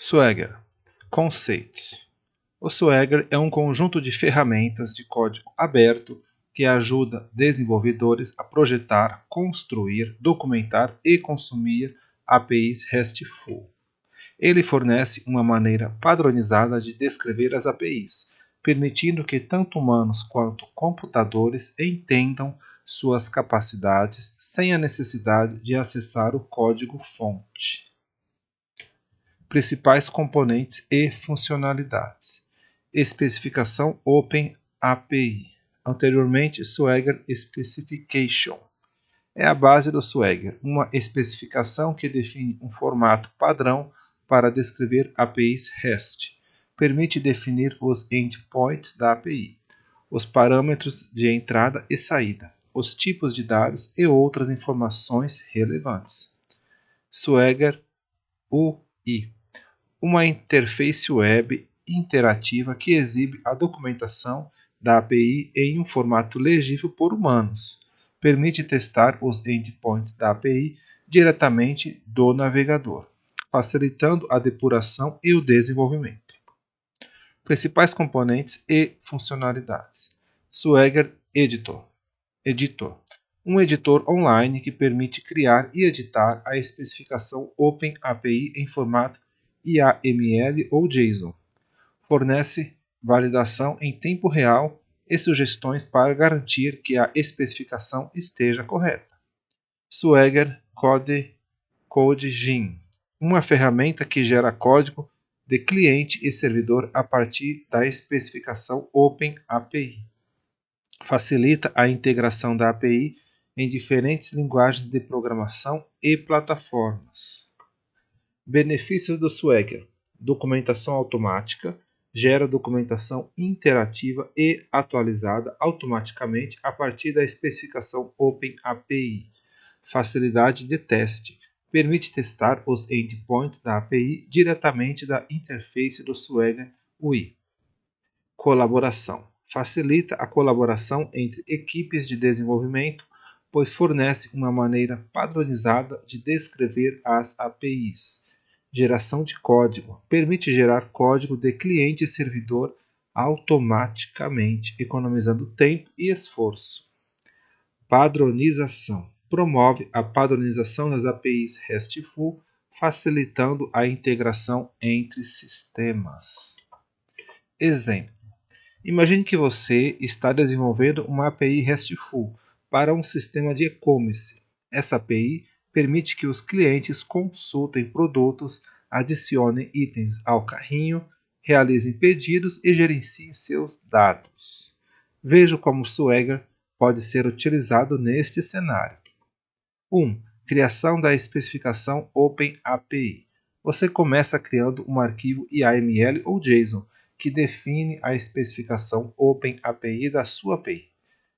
Swagger. Conceitos. O Swagger é um conjunto de ferramentas de código aberto que ajuda desenvolvedores a projetar, construir, documentar e consumir APIs RESTful. Ele fornece uma maneira padronizada de descrever as APIs, permitindo que tanto humanos quanto computadores entendam suas capacidades sem a necessidade de acessar o código-fonte. Principais componentes e funcionalidades. Especificação Open API. Anteriormente, Swagger Specification. É a base do Swagger, uma especificação que define um formato padrão para descrever APIs REST. Permite definir os endpoints da API, os parâmetros de entrada e saída, os tipos de dados e outras informações relevantes. Swagger UI. Uma interface web interativa que exibe a documentação da API em um formato legível por humanos. Permite testar os endpoints da API diretamente do navegador, facilitando a depuração e o desenvolvimento. Principais componentes e funcionalidades. Swagger Editor. Um editor online que permite criar e editar a especificação Open API em formato YAML ou JSON. Fornece validação em tempo real e sugestões para garantir que a especificação esteja correta. Swagger CodeGen, uma ferramenta que gera código de cliente e servidor a partir da especificação Open API. Facilita a integração da API em diferentes linguagens de programação e plataformas. Benefícios do Swagger: documentação automática, gera documentação interativa e atualizada automaticamente a partir da especificação Open API. Facilidade de teste: permite testar os endpoints da API diretamente da interface do Swagger UI. Colaboração: facilita a colaboração entre equipes de desenvolvimento, pois fornece uma maneira padronizada de descrever as APIs. Geração de código: permite gerar código de cliente e servidor automaticamente, economizando tempo e esforço. Padronização: promove a padronização das APIs RESTful, facilitando a integração entre sistemas. Exemplo: imagine que você está desenvolvendo uma API RESTful para um sistema de e-commerce. Essa API permite que os clientes consultem produtos, adicionem itens ao carrinho, realizem pedidos e gerenciem seus dados. Veja como o Swagger pode ser utilizado neste cenário. 1. Criação da especificação Open API. Você começa criando um arquivo YAML ou JSON que define a especificação Open API da sua API.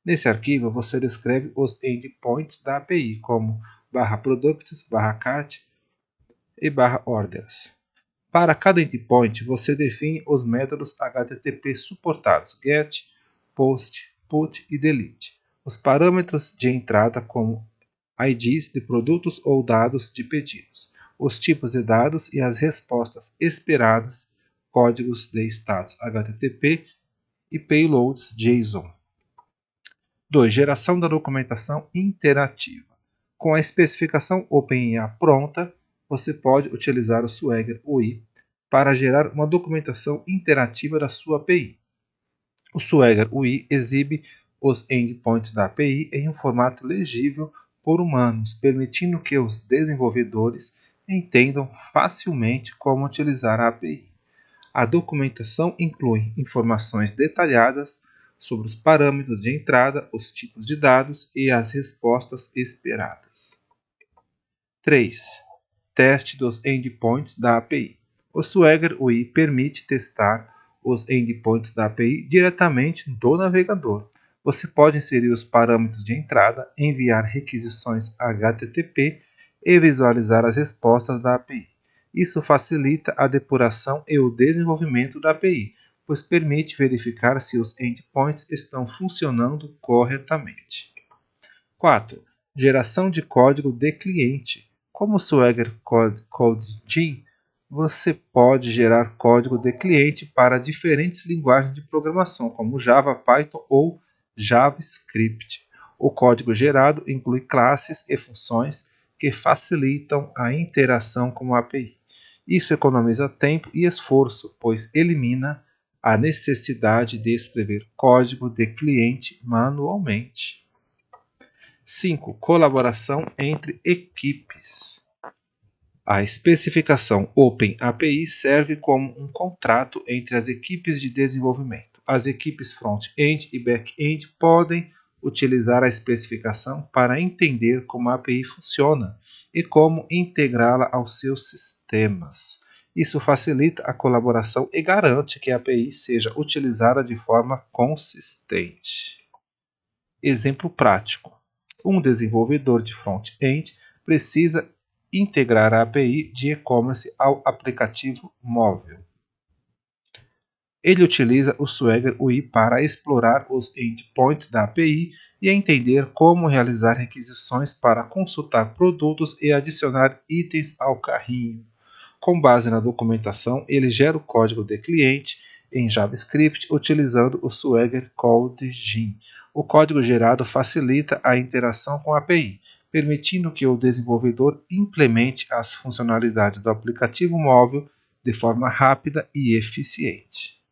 Nesse arquivo, você descreve os endpoints da API, como /products, /cart e /orders. Para cada endpoint, você define os métodos HTTP suportados: GET, POST, PUT e DELETE. Os parâmetros de entrada, como IDs de produtos ou dados de pedidos, os tipos de dados e as respostas esperadas, códigos de status HTTP e payloads JSON. 2. Geração da documentação interativa. Com a especificação OpenIA pronta, você pode utilizar o Swagger UI para gerar uma documentação interativa da sua API. O Swagger UI exibe os endpoints da API em um formato legível por humanos, permitindo que os desenvolvedores entendam facilmente como utilizar a API. A documentação inclui informações detalhadas sobre os parâmetros de entrada, os tipos de dados e as respostas esperadas. 3. Teste dos endpoints da API. O Swagger UI permite testar os endpoints da API diretamente do navegador. Você pode inserir os parâmetros de entrada, enviar requisições HTTP e visualizar as respostas da API. Isso facilita a depuração e o desenvolvimento da API, pois permite verificar se os endpoints estão funcionando corretamente. 4. Geração de código de cliente. Como o Swagger CodeGen, você pode gerar código de cliente para diferentes linguagens de programação, como Java, Python ou JavaScript. O código gerado inclui classes e funções que facilitam a interação com a API. Isso economiza tempo e esforço, pois elimina a necessidade de escrever código de cliente manualmente. 5. Colaboração entre equipes. A especificação OpenAPI serve como um contrato entre as equipes de desenvolvimento. As equipes front-end e back-end podem utilizar a especificação para entender como a API funciona e como integrá-la aos seus sistemas. Isso facilita a colaboração e garante que a API seja utilizada de forma consistente. Exemplo prático: um desenvolvedor de front-end precisa integrar a API de e-commerce ao aplicativo móvel. Ele utiliza o Swagger UI para explorar os endpoints da API e entender como realizar requisições para consultar produtos e adicionar itens ao carrinho. Com base na documentação, ele gera o código de cliente em JavaScript utilizando o Swagger Code Gen. O código gerado facilita a interação com a API, permitindo que o desenvolvedor implemente as funcionalidades do aplicativo móvel de forma rápida e eficiente.